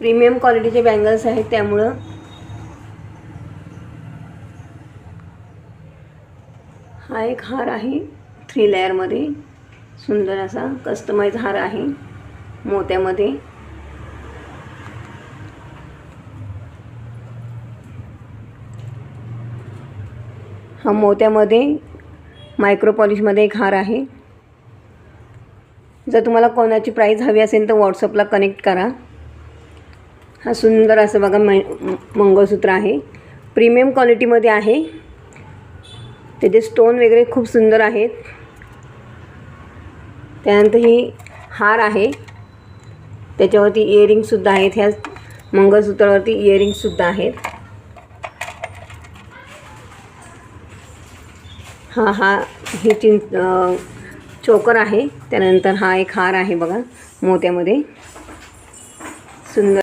Premium क्वालिटीचे bangles आहेत, त्यामुळं हा एक हार आहे 3 लेअरमध्ये, सुंदर असा कस्टमाइज हार आहे मोत्यामध्ये। हा मोत्यामध्ये मायक्रो पॉलिशमध्ये एक हार आहे। जर तुम्हाला कोणाची प्राईस हवी असेल तर व्हॉट्सअपला कनेक्ट करा। हा सुंदर असं बघा मंगळसूत्र आहे, प्रीमियम क्वालिटीमध्ये आहे। त्याचे स्टोन वगैरे खूप सुंदर आहेत। त्यानंतर ही हार आहे, त्याच्यावरती इयरिंगसुद्धा आहेत। ह्या मंगळसूत्रावरती इयरिंगसुद्धा आहेत। ही चोकर आहे। त्यानंतर हा एक हार आहे बघा मोत्यामध्ये, सुंदर।